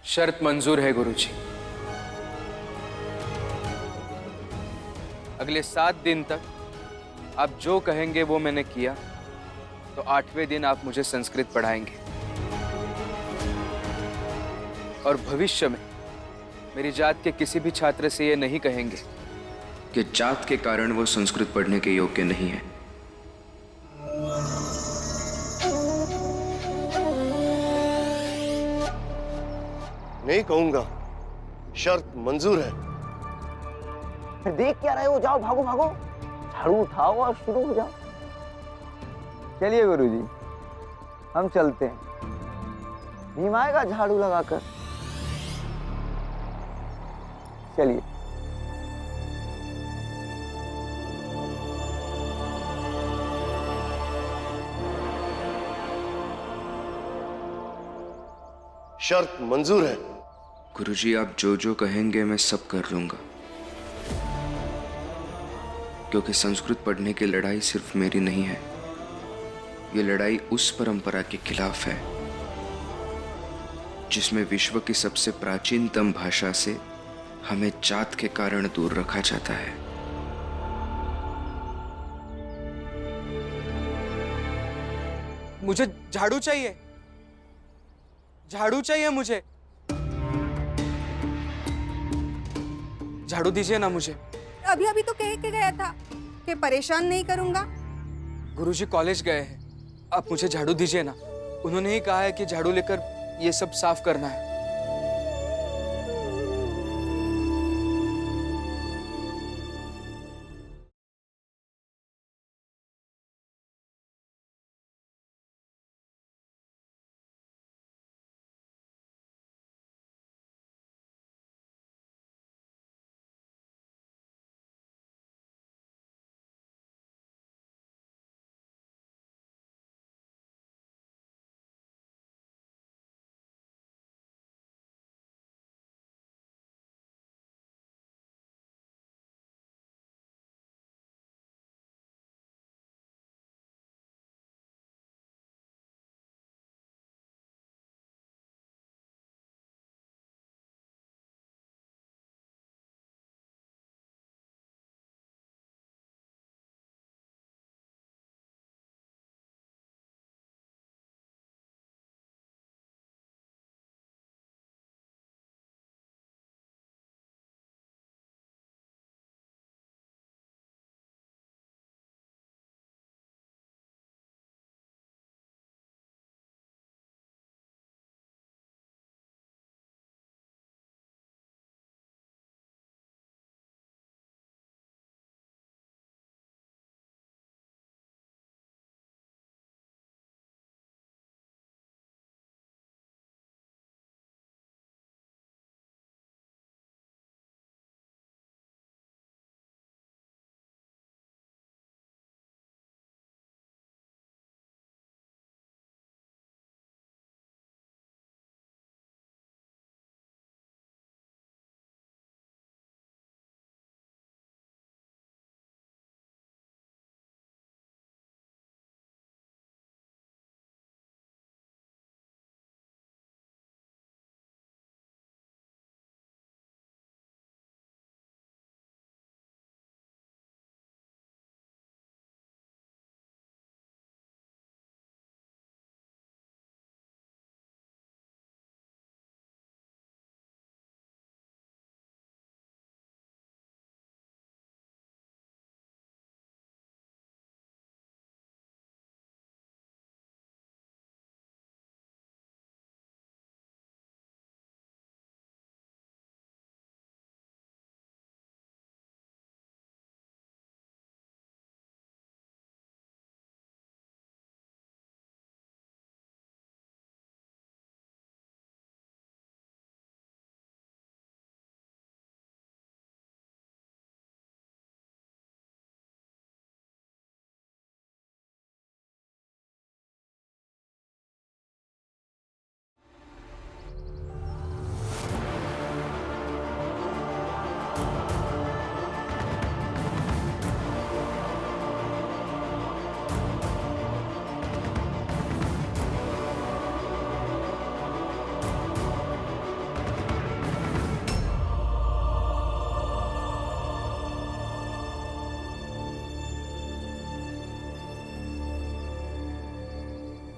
शर्त मंजूर है गुरुजी। अगले 7 दिन तक आप जो कहेंगे वो मैंने किया, तो 8वें दिन आप मुझे संस्कृत पढ़ाएंगे। और भविष्य में मेरी जात के किसी भी छात्र से ये नहीं कहेंगे कि जात के कारण वो संस्कृत पढ़ने के योग्य नहीं है। नहीं कहूंगा, शर्त मंजूर है। फिर देख क्या रहे हो, जाओ भागो भागो, झाड़ू उठाओ और शुरू हो जाओ। चलिए गुरुजी, हम चलते हैं। भीम आएगा झाड़ू लगाकर। चलिए। शर्त मंजूर है। गुरुजी, आप जो जो कहेंगे मैं सब कर लूंगा, क्योंकि संस्कृत पढ़ने की लड़ाई सिर्फ मेरी नहीं है। ये लड़ाई उस परंपरा के खिलाफ है जिसमें विश्व की सबसे प्राचीनतम भाषा से हमें जात के कारण दूर रखा जाता है। मुझे झाड़ू चाहिए, झाड़ू चाहिए मुझे। झाड़ू दीजिए ना मुझे। अभी अभी तो कह के गया था कि परेशान नहीं करूंगा। गुरुजी कॉलेज गए हैं, आप मुझे झाड़ू दीजिए ना। उन्होंने ही कहा है कि झाड़ू लेकर ये सब साफ करना है।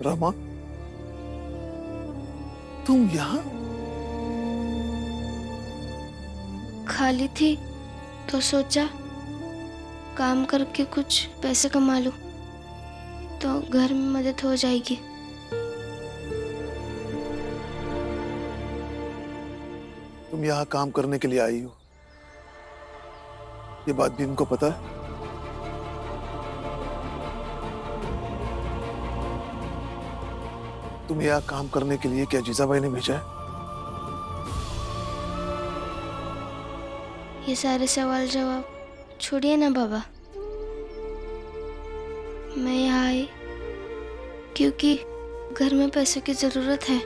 रमा, तुम यहाँ? खाली थी तो सोचा काम करके कुछ पैसे कमा लूं तो घर में मदद हो जाएगी। तुम यहाँ काम करने के लिए आई हो, ये बात भी इनको पता है? तुम यहाँ काम करने के लिए क्या जीजाबाई ने भेजा है? ये सारे सवाल जवाब छोड़िए ना बाबा। मैं यहाँ आई क्योंकि घर में पैसों की जरूरत है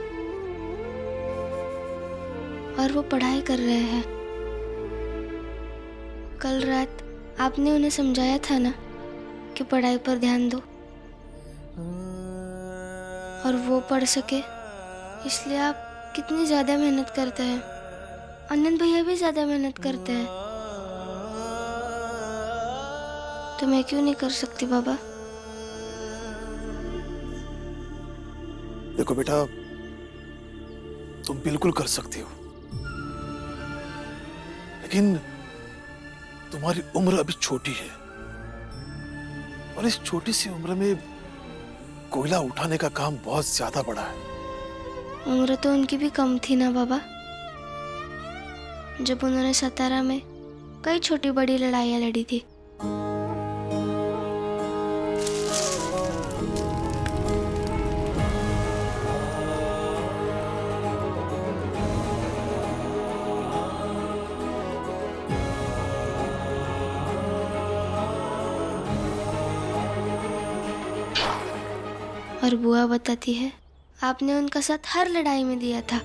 और वो पढ़ाई कर रहे हैं। कल रात आपने उन्हें समझाया था ना कि पढ़ाई पर ध्यान दो और वो पढ़ सके, इसलिए आप कितनी ज्यादा मेहनत करते हैं। आनंद भैया भी ज्यादा मेहनत करते हैं, तो मैं क्यों नहीं कर सकती बाबा? देखो बेटा, तुम बिल्कुल कर सकती हो, लेकिन तुम्हारी उम्र अभी छोटी है और इस छोटी सी उम्र में कोयला उठाने का काम बहुत ज्यादा बड़ा है। उम्र तो उनकी भी कम थी ना बाबा, जब उन्होंने सतारा में कई छोटी बड़ी लड़ाइयाँ लड़ी थी। और बुआ बताती है आपने उनका साथ हर लड़ाई में दिया था।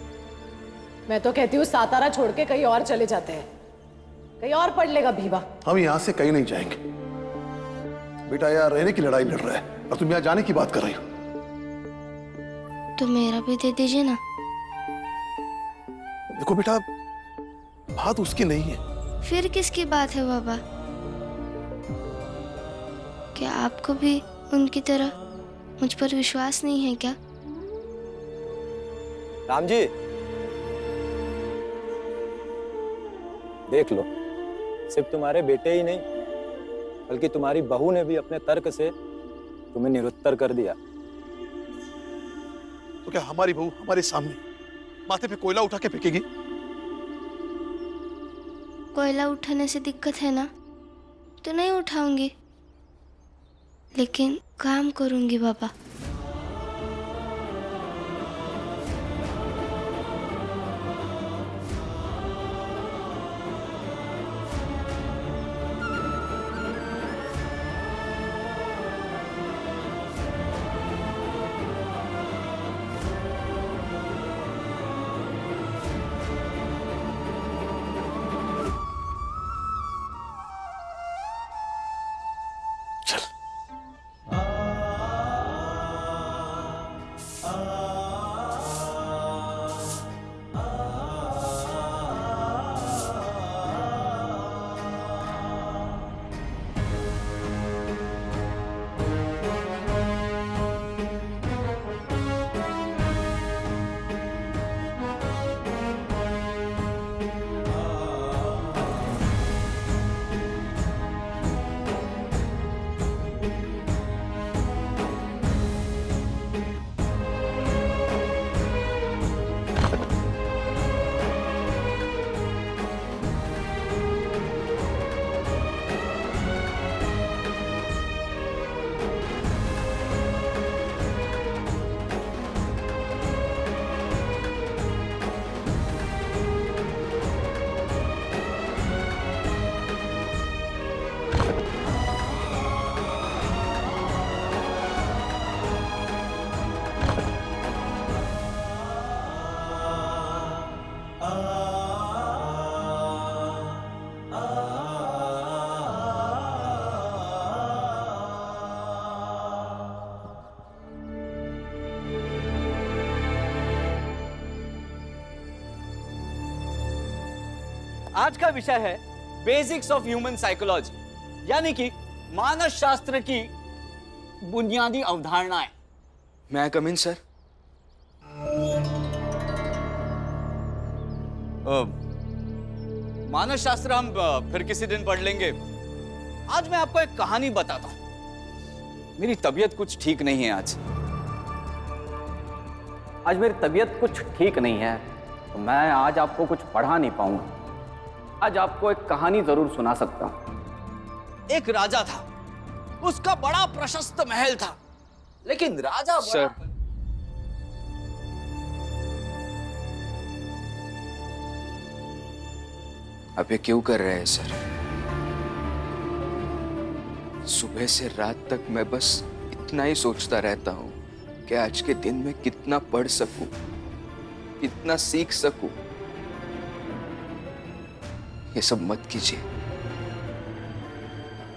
मैं तो कहती हूँ सातारा छोड़ के कहीं और चले जाते हैं, कहीं और पढ़ लेगा भीवा। हम यहाँ से कहीं नहीं जाएंगे बेटा, यहाँ रहने की लड़ाई लड़ रहा है और तुम यहाँ जाने की बात कर रही हो। तो मेरा भी दे दीजिए ना। देखो बेटा, बात उसकी नहीं है। फिर किसकी बात है बाबा? क्या आपको भी उनकी तरह मुझ पर विश्वास नहीं है क्या? राम जी, देख लो, सिर्फ तुम्हारे बेटे ही नहीं बल्कि तुम्हारी बहू ने भी अपने तर्क से तुम्हें निरुत्तर कर दिया। तो क्या हमारी बहू हमारे सामने माथे पे कोयला उठा के फेंकेगी? कोयला उठाने से दिक्कत है ना, तो नहीं उठाऊंगी, लेकिन काम करूंगी बाबा। चल। आज का विषय है बेसिक्स ऑफ ह्यूमन साइकोलॉजी, यानी कि मानस शास्त्र की बुनियादी अवधारणाएं। मैं आई कम इन सर? मानस शास्त्र हम फिर किसी दिन पढ़ लेंगे। आज मैं आपको एक कहानी बताता हूं। मेरी तबीयत कुछ ठीक नहीं है आज मेरी तबीयत कुछ ठीक नहीं है, तो मैं आज आपको कुछ पढ़ा नहीं पाऊंगा। आज आपको एक कहानी जरूर सुना सकता हूं। एक राजा था, उसका बड़ा प्रशस्त महल था, लेकिन राजा सर, अब ये क्यों कर रहे हैं सर? सुबह से रात तक मैं बस इतना ही सोचता रहता हूं कि आज के दिन में कितना पढ़ सकूं, कितना सीख सकूं। ये सब मत कीजिए।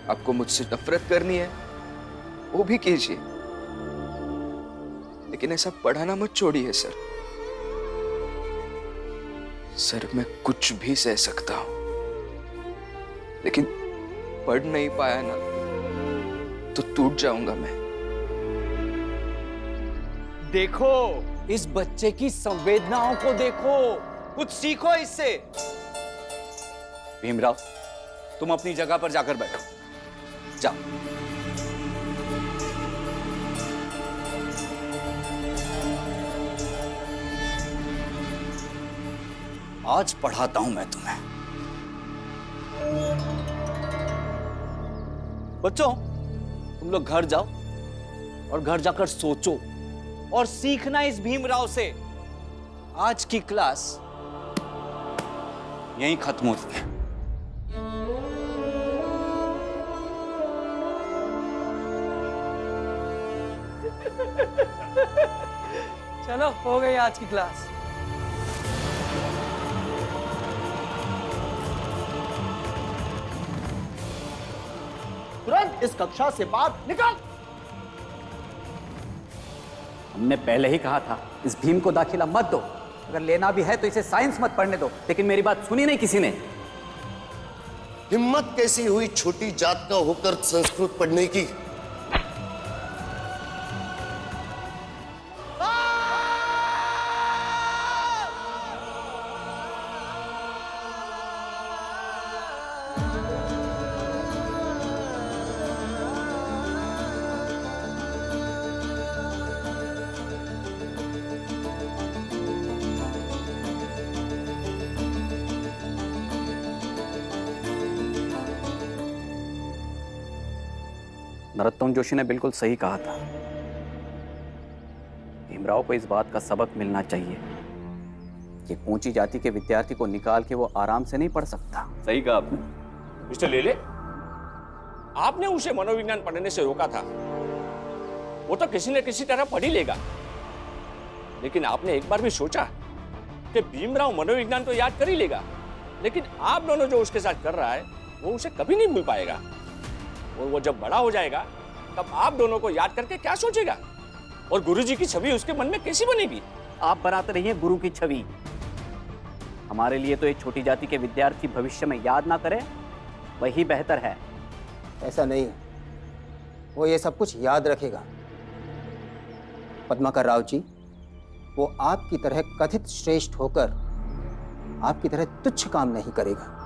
आपको मुझसे नफरत करनी है वो भी कीजिए, लेकिन ऐसा पढ़ाना मत छोड़िए सर। सर, मैं कुछ भी सह सकता हूं, लेकिन पढ़ नहीं पाया ना तो टूट जाऊंगा मैं। देखो, इस बच्चे की संवेदनाओं को देखो, कुछ सीखो इससे। भीमराव, तुम अपनी जगह पर जाकर बैठो, जाओ। आज पढ़ाता हूं मैं तुम्हें। बच्चों, तुम लोग घर जाओ और घर जाकर सोचो और सीखना इस भीमराव से। आज की क्लास यहीं खत्म होती है। चलो, हो गई आज की क्लास। तुरंत इस कक्षा से बाहर निकल। हमने पहले ही कहा था इस भीम को दाखिला मत दो। अगर लेना भी है तो इसे साइंस मत पढ़ने दो, लेकिन मेरी बात सुनी नहीं किसी ने। हिम्मत कैसी हुई छोटी जात का होकर संस्कृत पढ़ने की? नरोत्तम जोशी ने बिल्कुल सही कहा था। भीमराव को इस बात का सबक मिलना चाहिए कि ऊंची जाति के विद्यार्थी को निकाल के वो आराम से नहीं पढ़ सकता। सही कहा आपने। मिस्टर लेले, आपने उसे मनोविज्ञान पढ़ने से रोका था। वो तो किसी न किसी तरह पढ़ ही लेगा, लेकिन आपने एक बार भी सोचा कि भीमराव मनोविज्ञान तो याद कर ही लेगा, लेकिन आप दोनों जो उसके साथ कर रहा है वो उसे कभी नहीं भूल पाएगा। और वो जब बड़ा हो जाएगा तब आप दोनों को याद करके क्या सोचेगा, और गुरुजी की छवि उसके मन में कैसी बनेगी? आप बनाते रहिए गुरु की छवि। हमारे लिए तो एक छोटी जाति के विद्यार्थी भविष्य में याद ना करे वही बेहतर है। ऐसा नहीं, वो ये सब कुछ याद रखेगा। पद्माकर राव जी, वो आपकी तरह कथित श्रेष्ठ होकर आपकी तरह तुच्छ काम नहीं करेगा।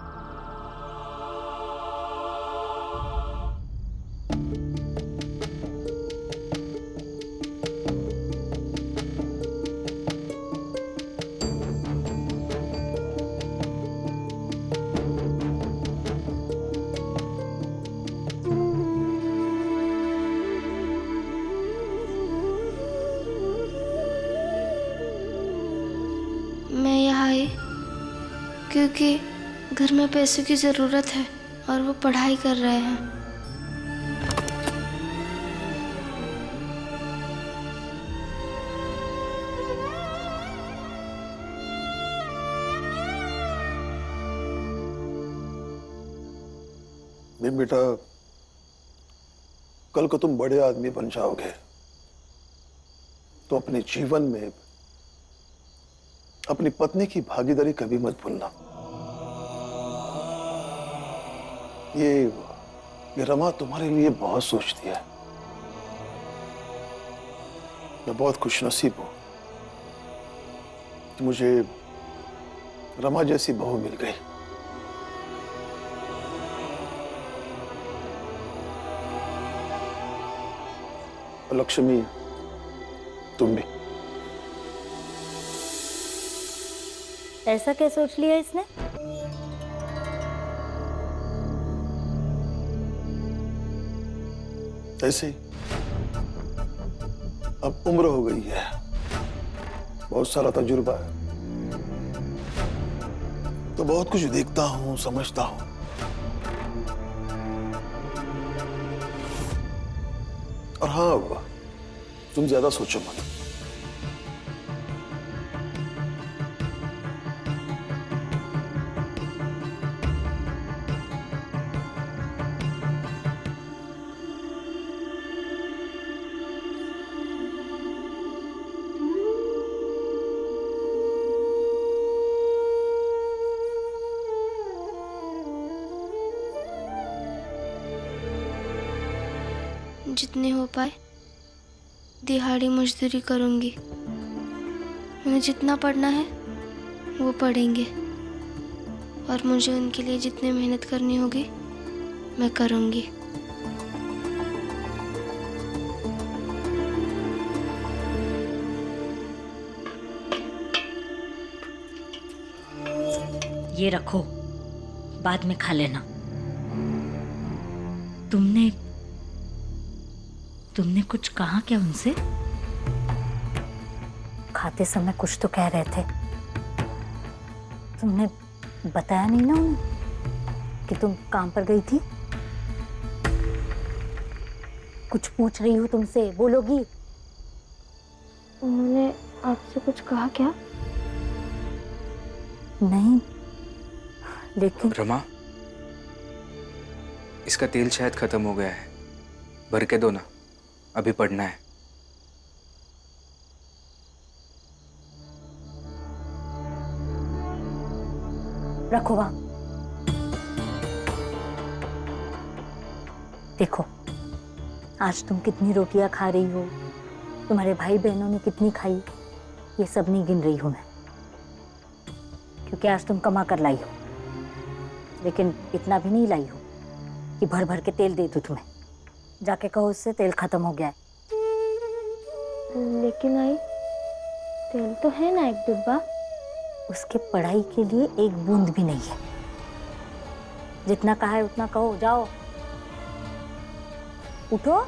मैं यहाँ आई क्योंकि घर में पैसों की ज़रूरत है और वो पढ़ाई कर रहे हैं। नहीं बेटा, कल को तुम बड़े आदमी बन जाओगे तो अपने जीवन में अपनी पत्नी की भागीदारी कभी मत भूलना। ये रमा तुम्हारे लिए बहुत सोचती है। मैं बहुत खुशनसीब हूं कि मुझे रमा जैसी बहू मिल गई। और लक्ष्मी, तुम भी। ऐसा क्या सोच लिया इसने? ऐसे ही अब उम्र हो गई है, बहुत सारा तजुर्बा है, तो बहुत कुछ देखता हूं, समझता हूं। और हाँ, तुम ज्यादा सोचो मत। जितने हो पाए दिहाड़ी मजदूरी करूंगी। उन्हें जितना पढ़ना है वो पढ़ेंगे और मुझे उनके लिए जितनी मेहनत करनी होगी मैं करूंगी। ये रखो, बाद में खा लेना। तुमने कुछ कहा क्या उनसे? खाते समय कुछ तो कह रहे थे। तुमने बताया नहीं ना उन्हें कि तुम काम पर गई थी? कुछ पूछ रही हूँ तुमसे, बोलोगी? उन्होंने आपसे कुछ कहा क्या? नहीं, लेकिन रमा, इसका तेल शायद खत्म हो गया है, भर के दो ना, अभी पढ़ना है। रखो वहां। देखो, आज तुम कितनी रोटियां खा रही हो, तुम्हारे भाई बहनों ने कितनी खाई, ये सब नहीं गिन रही हूं मैं, क्योंकि आज तुम कमा कर लाई हो। लेकिन इतना भी नहीं लाई हो कि भर भर के तेल दे दूं तुम्हें। जाके कहो उससे तेल खत्म हो गया है। लेकिन आई, तेल तो है ना एक डिब्बा। उसके पढ़ाई के लिए एक बूंद भी नहीं है। जितना कहा है उतना कहो, जाओ उठो।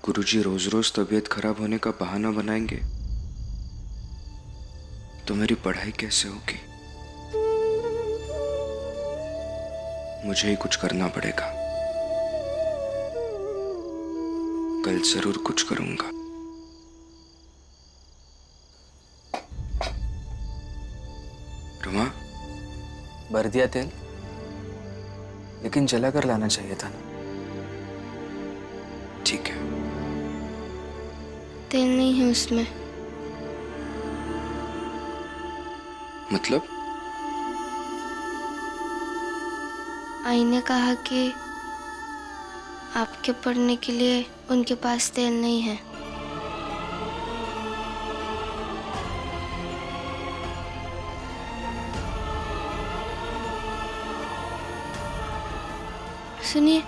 गुरुजी रोज रोज तबीयत खराब होने का बहाना बनाएंगे तो मेरी पढ़ाई कैसे होगी? मुझे ही कुछ करना पड़ेगा। कल जरूर कुछ करूंगा। रमा, भर दिया तेल, लेकिन जला कर लाना चाहिए था ना। ठीक है। तेल नहीं है उसमें। मतलब? आई ने कहा कि आपके पढ़ने के लिए उनके पास तेल नहीं है। सुनिए,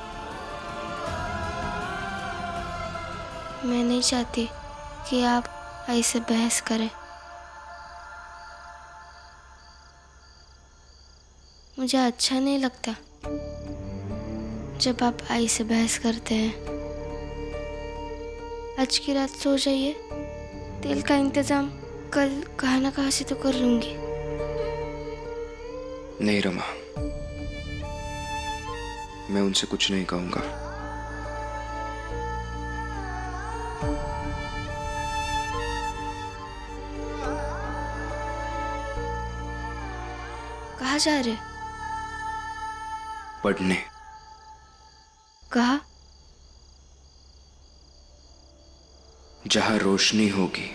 मैं नहीं चाहती कि आप आई से बहस करें। मुझे अच्छा नहीं लगता जब आप आई से बहस करते हैं। आज की रात सो जाइए, तेल का इंतजाम कल कहाँ ना कहाँ से तो कर लूंगी। नहीं रमा, मैं उनसे कुछ नहीं कहूंगा। कहाँ जा रहे? पढ़ने। कहा? जहां रोशनी होगी